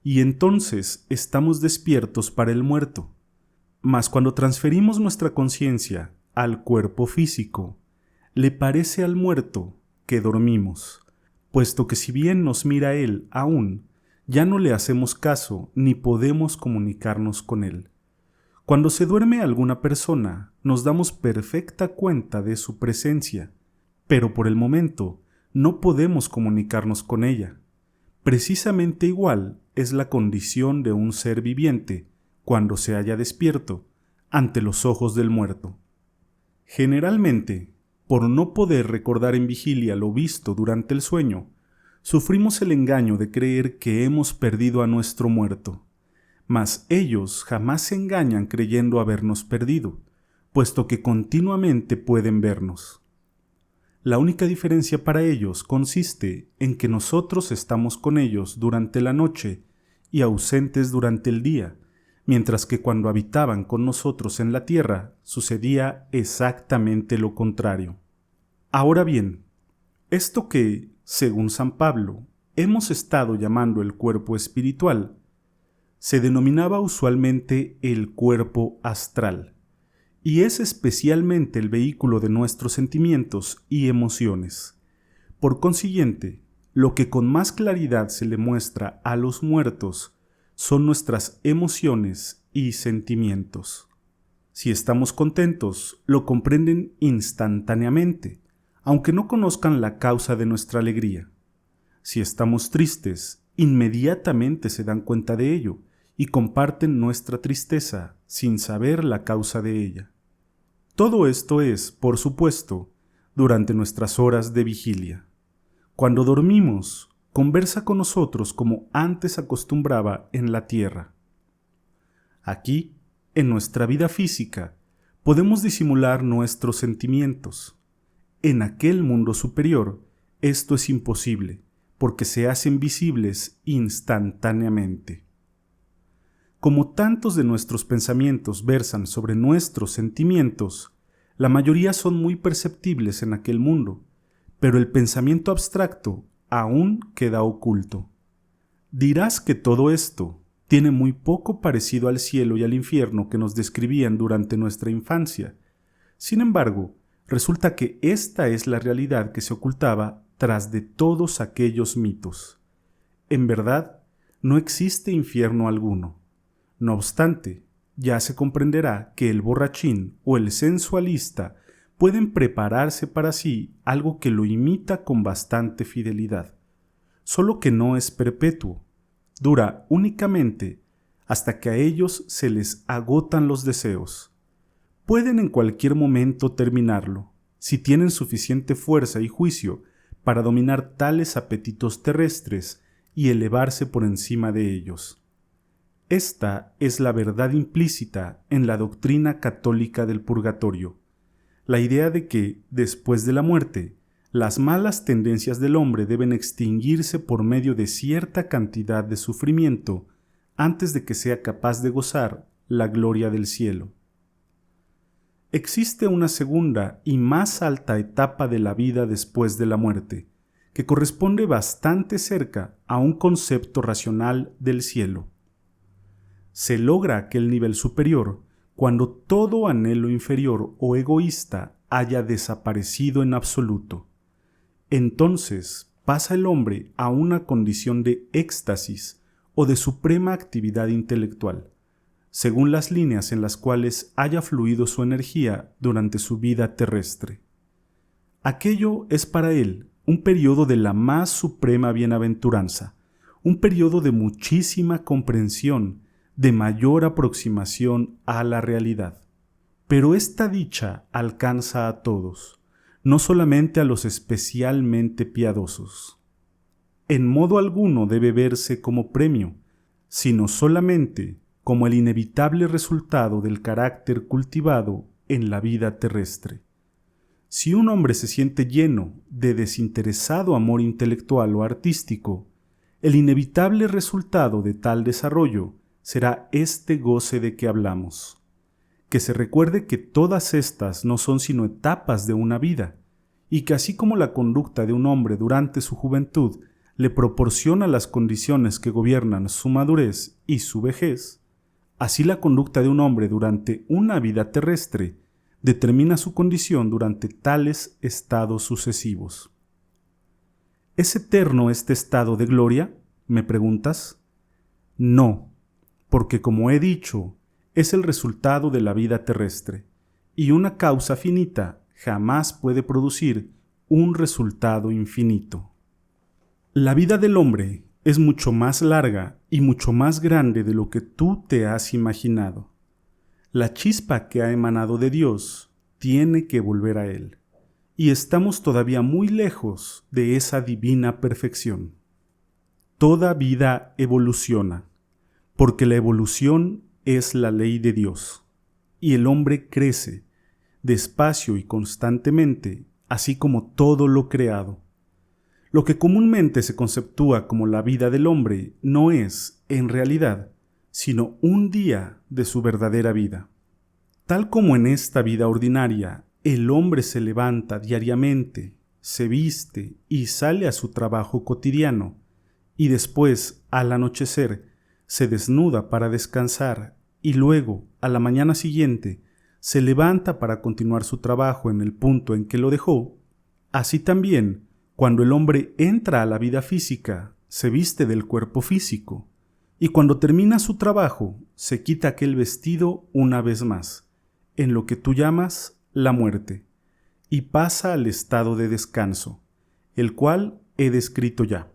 Speaker 1: y entonces estamos despiertos para el muerto. Mas cuando transferimos nuestra conciencia al cuerpo físico, le parece al muerto que dormimos, puesto que si bien nos mira él aún, ya no le hacemos caso ni podemos comunicarnos con él. Cuando se duerme alguna persona, nos damos perfecta cuenta de su presencia, pero por el momento no podemos comunicarnos con ella. Precisamente igual es la condición de un ser viviente cuando se halla despierto ante los ojos del muerto. Generalmente, por no poder recordar en vigilia lo visto durante el sueño, sufrimos el engaño de creer que hemos perdido a nuestro muerto. Mas ellos jamás se engañan creyendo habernos perdido, puesto que continuamente pueden vernos. La única diferencia para ellos consiste en que nosotros estamos con ellos durante la noche y ausentes durante el día, mientras que cuando habitaban con nosotros en la tierra sucedía exactamente lo contrario. Ahora bien, esto que, según San Pablo, hemos estado llamando el cuerpo espiritual, se denominaba usualmente el cuerpo astral, y es especialmente el vehículo de nuestros sentimientos y emociones. Por consiguiente, lo que con más claridad se le muestra a los muertos son nuestras emociones y sentimientos. Si estamos contentos, lo comprenden instantáneamente, aunque no conozcan la causa de nuestra alegría. Si estamos tristes, inmediatamente se dan cuenta de ello y comparten nuestra tristeza sin saber la causa de ella. Todo esto es, por supuesto, durante nuestras horas de vigilia. Cuando dormimos, conversa con nosotros como antes acostumbraba en la tierra. Aquí, en nuestra vida física, podemos disimular nuestros sentimientos. En aquel mundo superior, esto es imposible, porque se hacen visibles instantáneamente. Como tantos de nuestros pensamientos versan sobre nuestros sentimientos, la mayoría son muy perceptibles en aquel mundo, pero el pensamiento abstracto aún queda oculto. Dirás que todo esto tiene muy poco parecido al cielo y al infierno que nos describían durante nuestra infancia. Sin embargo, resulta que esta es la realidad que se ocultaba tras de todos aquellos mitos. En verdad, no existe infierno alguno. No obstante, ya se comprenderá que el borrachín o el sensualista pueden prepararse para sí algo que lo imita con bastante fidelidad, solo que no es perpetuo, dura únicamente hasta que a ellos se les agotan los deseos. Pueden en cualquier momento terminarlo, si tienen suficiente fuerza y juicio para dominar tales apetitos terrestres y elevarse por encima de ellos. Esta es la verdad implícita en la doctrina católica del purgatorio, la idea de que, después de la muerte, las malas tendencias del hombre deben extinguirse por medio de cierta cantidad de sufrimiento antes de que sea capaz de gozar la gloria del cielo. Existe una segunda y más alta etapa de la vida después de la muerte, que corresponde bastante cerca a un concepto racional del cielo. Se logra aquel nivel superior cuando todo anhelo inferior o egoísta haya desaparecido en absoluto. Entonces pasa el hombre a una condición de éxtasis o de suprema actividad intelectual, según las líneas en las cuales haya fluido su energía durante su vida terrestre. Aquello es para él un periodo de la más suprema bienaventuranza, un periodo de muchísima comprensión, de mayor aproximación a la realidad. Pero esta dicha alcanza a todos, no solamente a los especialmente piadosos. En modo alguno debe verse como premio, sino solamente como el inevitable resultado del carácter cultivado en la vida terrestre. Si un hombre se siente lleno de desinteresado amor intelectual o artístico, el inevitable resultado de tal desarrollo será este goce de que hablamos. Que se recuerde que todas estas no son sino etapas de una vida, y que así como la conducta de un hombre durante su juventud le proporciona las condiciones que gobiernan su madurez y su vejez, así la conducta de un hombre durante una vida terrestre determina su condición durante tales estados sucesivos. ¿Es eterno este estado de gloria?, ¿me preguntas? No, porque como he dicho, es el resultado de la vida terrestre, y una causa finita jamás puede producir un resultado infinito. La vida del hombre es mucho más larga y mucho más grande de lo que tú te has imaginado. La chispa que ha emanado de Dios tiene que volver a Él, y estamos todavía muy lejos de esa divina perfección. Toda vida evoluciona, porque la evolución es la ley de Dios, y el hombre crece, despacio y constantemente, así como todo lo creado. Lo que comúnmente se conceptúa como la vida del hombre no es, en realidad, sino un día de su verdadera vida. Tal como en esta vida ordinaria, el hombre se levanta diariamente, se viste y sale a su trabajo cotidiano, y después, al anochecer, se desnuda para descansar y luego, a la mañana siguiente, se levanta para continuar su trabajo en el punto en que lo dejó, así también, cuando el hombre entra a la vida física, se viste del cuerpo físico, y cuando termina su trabajo, se quita aquel vestido una vez más, en lo que tú llamas la muerte, y pasa al estado de descanso, el cual he descrito ya.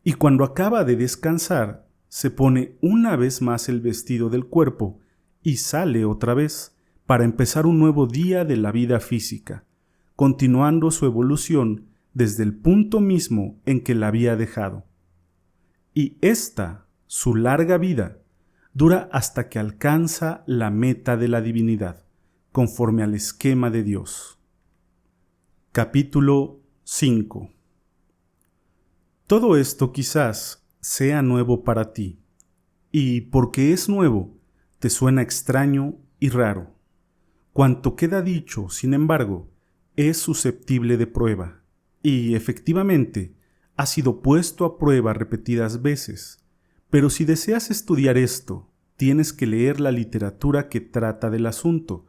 Speaker 1: Y cuando acaba de descansar, se pone una vez más el vestido del cuerpo y sale otra vez para empezar un nuevo día de la vida física, continuando su evolución desde el punto mismo en que la había dejado. Y esta, su larga vida, dura hasta que alcanza la meta de la divinidad, conforme al esquema de Dios. Capítulo 5. Todo esto quizás sea nuevo para ti, y porque es nuevo, te suena extraño y raro. Cuanto queda dicho, sin embargo, es susceptible de prueba, y efectivamente ha sido puesto a prueba repetidas veces. Pero si deseas estudiar esto, tienes que leer la literatura que trata del asunto,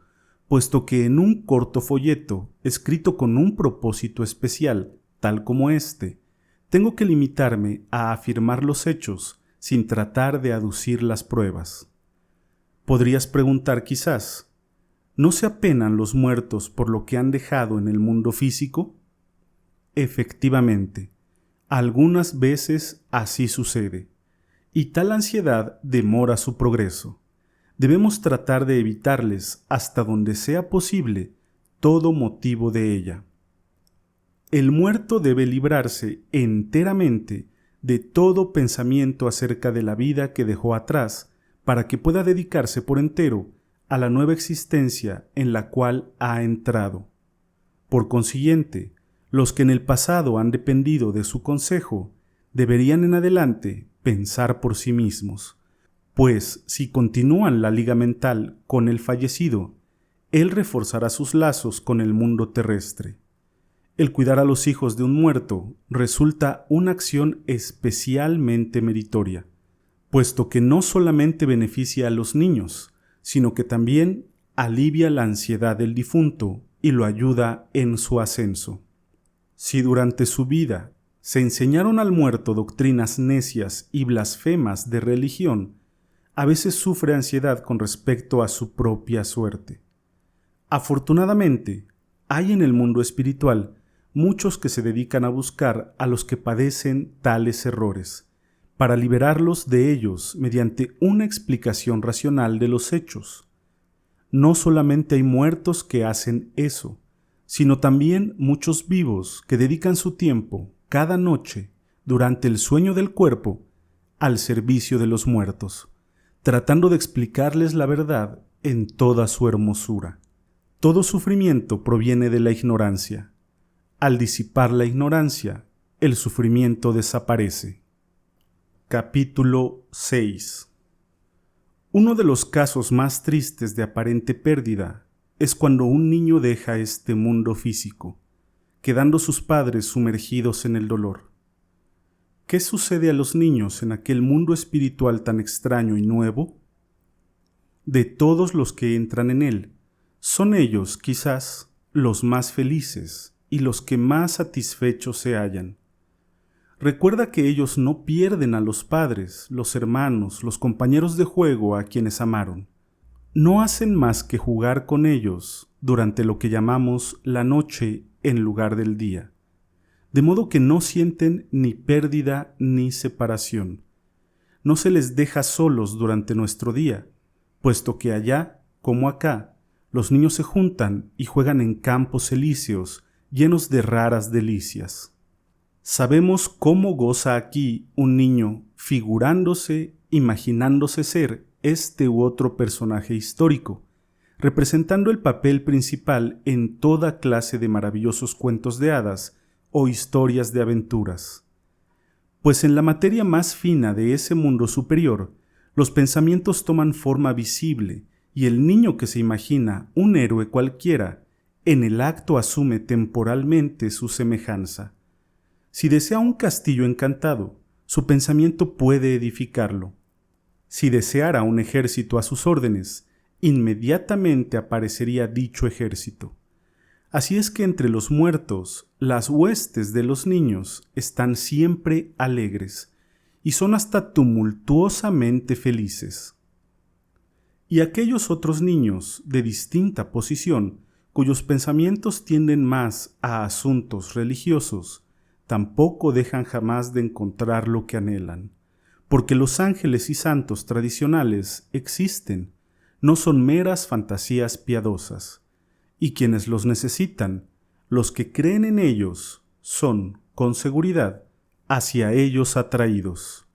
Speaker 1: puesto que en un corto folleto, escrito con un propósito especial, tal como este, tengo que limitarme a afirmar los hechos sin tratar de aducir las pruebas. Podrías preguntar quizás, ¿no se apenan los muertos por lo que han dejado en el mundo físico? Efectivamente, algunas veces así sucede, y tal ansiedad demora su progreso. Debemos tratar de evitarles hasta donde sea posible todo motivo de ella. El muerto debe librarse enteramente de todo pensamiento acerca de la vida que dejó atrás para que pueda dedicarse por entero a la nueva existencia en la cual ha entrado. Por consiguiente, los que en el pasado han dependido de su consejo deberían en adelante pensar por sí mismos, pues si continúan la liga mental con el fallecido, él reforzará sus lazos con el mundo terrestre. El cuidar a los hijos de un muerto resulta una acción especialmente meritoria, puesto que no solamente beneficia a los niños, sino que también alivia la ansiedad del difunto y lo ayuda en su ascenso. Si durante su vida se enseñaron al muerto doctrinas necias y blasfemas de religión, a veces sufre ansiedad con respecto a su propia suerte. Afortunadamente, hay en el mundo espiritual muchos que se dedican a buscar a los que padecen tales errores, para liberarlos de ellos mediante una explicación racional de los hechos. No solamente hay muertos que hacen eso, sino también muchos vivos que dedican su tiempo cada noche, durante el sueño del cuerpo, al servicio de los muertos, tratando de explicarles la verdad en toda su hermosura. Todo sufrimiento proviene de la ignorancia. Al disipar la ignorancia, el sufrimiento desaparece. Capítulo 6. Uno de los casos más tristes de aparente pérdida es cuando un niño deja este mundo físico, quedando sus padres sumergidos en el dolor. ¿Qué sucede a los niños en aquel mundo espiritual tan extraño y nuevo? De todos los que entran en él, son ellos, quizás, los más felices y los que más satisfechos se hallan. Recuerda que ellos no pierden a los padres, los hermanos, los compañeros de juego a quienes amaron. No hacen más que jugar con ellos durante lo que llamamos la noche en lugar del día, de modo que no sienten ni pérdida ni separación. No se les deja solos durante nuestro día, puesto que allá, como acá, los niños se juntan y juegan en campos elíseos llenos de raras delicias. Sabemos cómo goza aquí un niño figurándose, imaginándose ser este u otro personaje histórico, representando el papel principal en toda clase de maravillosos cuentos de hadas o historias de aventuras. Pues en la materia más fina de ese mundo superior, los pensamientos toman forma visible y el niño que se imagina un héroe cualquiera, en el acto asume temporalmente su semejanza. Si desea un castillo encantado, su pensamiento puede edificarlo. Si deseara un ejército a sus órdenes, inmediatamente aparecería dicho ejército. Así es que entre los muertos, las huestes de los niños están siempre alegres y son hasta tumultuosamente felices. Y aquellos otros niños de distinta posición, cuyos pensamientos tienden más a asuntos religiosos, tampoco dejan jamás de encontrar lo que anhelan, porque los ángeles y santos tradicionales existen, no son meras fantasías piadosas, y quienes los necesitan los que creen en ellos son, con seguridad, hacia ellos atraídos,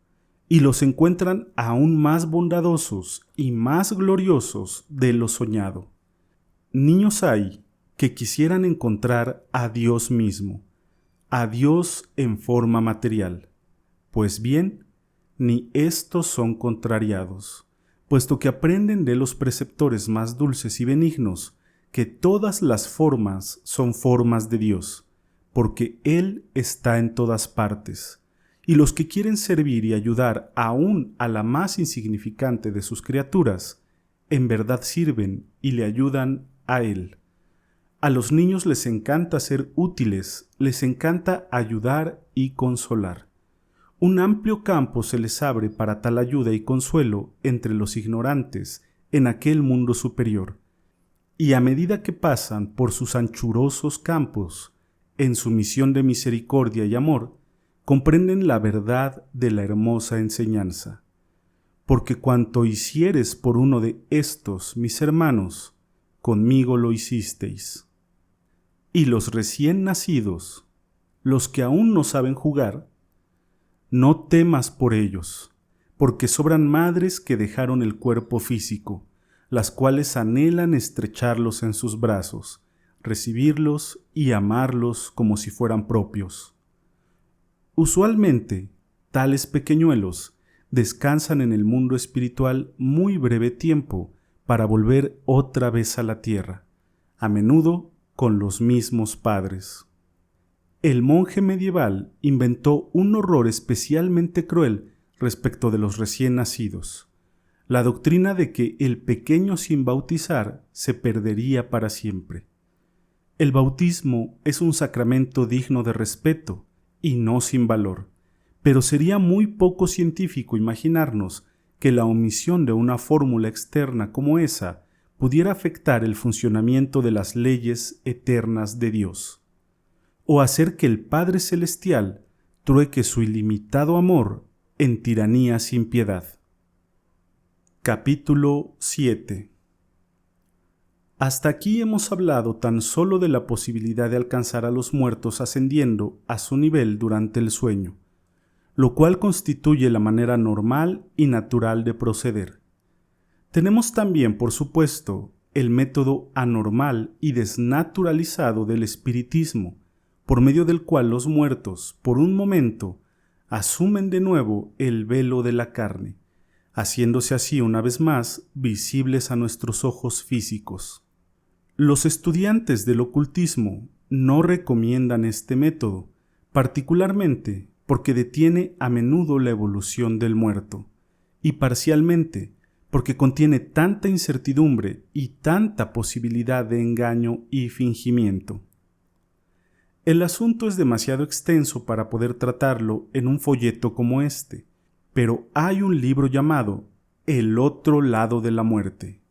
Speaker 1: y los encuentran aún más bondadosos y más gloriosos de lo soñado. Niños hay que quisieran encontrar a Dios mismo, a Dios en forma material. Pues bien, ni estos son contrariados, puesto que aprenden de los preceptores más dulces y benignos que todas las formas son formas de Dios, porque Él está en todas partes, y los que quieren servir y ayudar aún a la más insignificante de sus criaturas, en verdad sirven y le ayudan a Él. A los niños les encanta ser útiles, les encanta ayudar y consolar. Un amplio campo se les abre para tal ayuda y consuelo entre los ignorantes en aquel mundo superior. Y a medida que pasan por sus anchurosos campos, en su misión de misericordia y amor, comprenden la verdad de la hermosa enseñanza. Porque cuanto hicieres por uno de estos, mis hermanos, conmigo lo hicisteis. Y los recién nacidos, los que aún no saben jugar, no temas por ellos, porque sobran madres que dejaron el cuerpo físico, las cuales anhelan estrecharlos en sus brazos, recibirlos y amarlos como si fueran propios. Usualmente, tales pequeñuelos descansan en el mundo espiritual muy breve tiempo para volver otra vez a la tierra, a menudo con los mismos padres. El monje medieval inventó un horror especialmente cruel respecto de los recién nacidos, la doctrina de que el pequeño sin bautizar se perdería para siempre. El bautismo es un sacramento digno de respeto y no sin valor, pero sería muy poco científico imaginarnos que la omisión de una fórmula externa como esa pudiera afectar el funcionamiento de las leyes eternas de Dios, o hacer que el Padre Celestial trueque su ilimitado amor en tiranía sin piedad. Capítulo 7. Hasta aquí hemos hablado tan solo de la posibilidad de alcanzar a los muertos ascendiendo a su nivel durante el sueño, lo cual constituye la manera normal y natural de proceder. Tenemos también, por supuesto, el método anormal y desnaturalizado del espiritismo, por medio del cual los muertos, por un momento, asumen de nuevo el velo de la carne, haciéndose así una vez más visibles a nuestros ojos físicos. Los estudiantes del ocultismo no recomiendan este método, particularmente porque detiene a menudo la evolución del muerto, y parcialmente porque contiene tanta incertidumbre y tanta posibilidad de engaño y fingimiento. El asunto es demasiado extenso para poder tratarlo en un folleto como este, pero hay un libro llamado El otro lado de la muerte.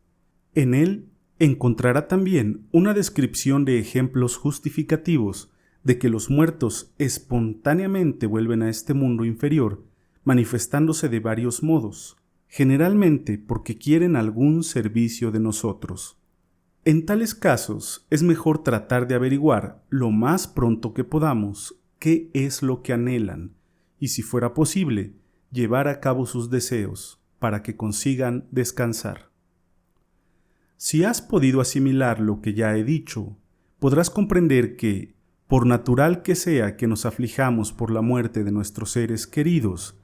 Speaker 1: En él encontrará también una descripción de ejemplos justificativos de que los muertos espontáneamente vuelven a este mundo inferior, manifestándose de varios modos, generalmente porque quieren algún servicio de nosotros. En tales casos es mejor tratar de averiguar lo más pronto que podamos qué es lo que anhelan y, si fuera posible, llevar a cabo sus deseos para que consigan descansar. Si has podido asimilar lo que ya he dicho, podrás comprender que, por natural que sea que nos aflijamos por la muerte de nuestros seres queridos,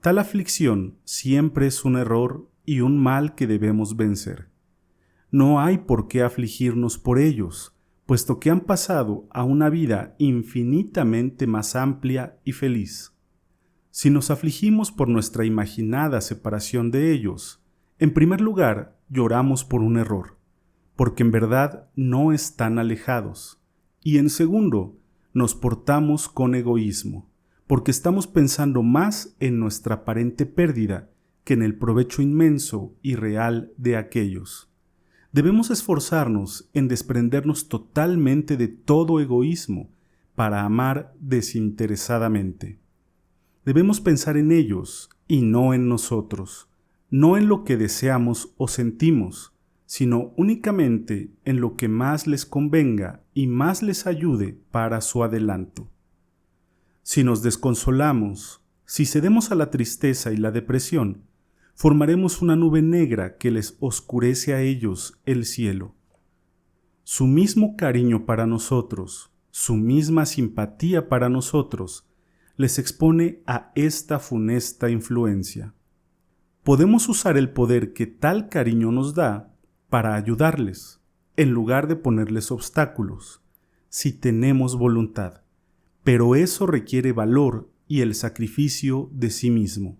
Speaker 1: tal aflicción siempre es un error y un mal que debemos vencer. No hay por qué afligirnos por ellos, puesto que han pasado a una vida infinitamente más amplia y feliz. Si nos afligimos por nuestra imaginada separación de ellos, en primer lugar, lloramos por un error, porque en verdad no están alejados, y en segundo, nos portamos con egoísmo, porque estamos pensando más en nuestra aparente pérdida que en el provecho inmenso y real de aquellos. Debemos esforzarnos en desprendernos totalmente de todo egoísmo para amar desinteresadamente. Debemos pensar en ellos y no en nosotros, no en lo que deseamos o sentimos, sino únicamente en lo que más les convenga y más les ayude para su adelanto. Si nos desconsolamos, si cedemos a la tristeza y la depresión, formaremos una nube negra que les oscurece a ellos el cielo. Su mismo cariño para nosotros, su misma simpatía para nosotros, les expone a esta funesta influencia. Podemos usar el poder que tal cariño nos da para ayudarles, en lugar de ponerles obstáculos, si tenemos voluntad, pero eso requiere valor y el sacrificio de sí mismo.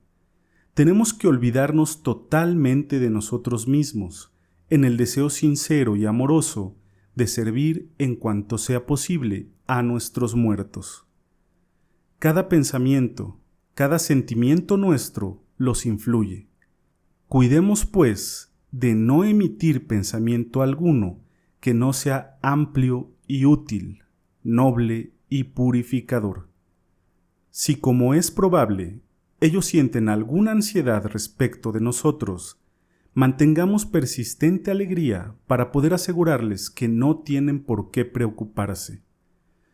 Speaker 1: Tenemos que olvidarnos totalmente de nosotros mismos, en el deseo sincero y amoroso de servir en cuanto sea posible a nuestros muertos. Cada pensamiento, cada sentimiento nuestro los influye. Cuidemos, pues, de no emitir pensamiento alguno que no sea amplio y útil, noble y purificador. Si, como es probable, ellos sienten alguna ansiedad respecto de nosotros, mantengamos persistente alegría para poder asegurarles que no tienen por qué preocuparse.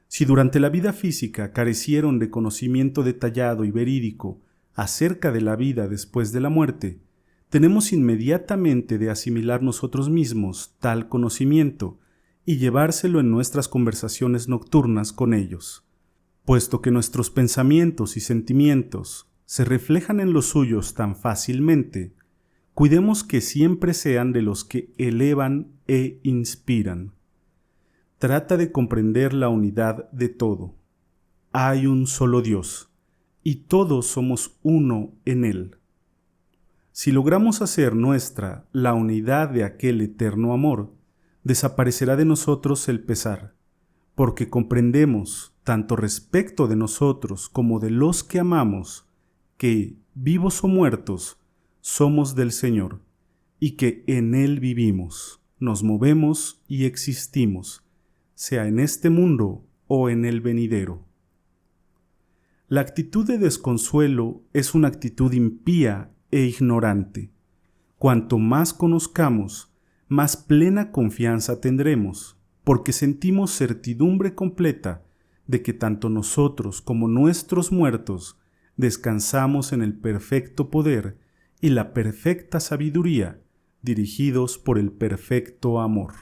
Speaker 1: Si durante la vida física carecieron de conocimiento detallado y verídico acerca de la vida después de la muerte, tenemos inmediatamente de asimilar nosotros mismos tal conocimiento y llevárselo en nuestras conversaciones nocturnas con ellos. Puesto que nuestros pensamientos y sentimientos se reflejan en los suyos tan fácilmente, cuidemos que siempre sean de los que elevan e inspiran. Trata de comprender la unidad de todo. Hay un solo Dios, y todos somos uno en Él. Si logramos hacer nuestra la unidad de aquel eterno amor, desaparecerá de nosotros el pesar, porque comprendemos, tanto respecto de nosotros como de los que amamos, que, vivos o muertos, somos del Señor, y que en Él vivimos, nos movemos y existimos, sea en este mundo o en el venidero. La actitud de desconsuelo es una actitud impía e ignorante. Cuanto más conozcamos, más plena confianza tendremos, porque sentimos certidumbre completa de que tanto nosotros como nuestros muertos descansamos en el perfecto poder y la perfecta sabiduría, dirigidos por el perfecto amor.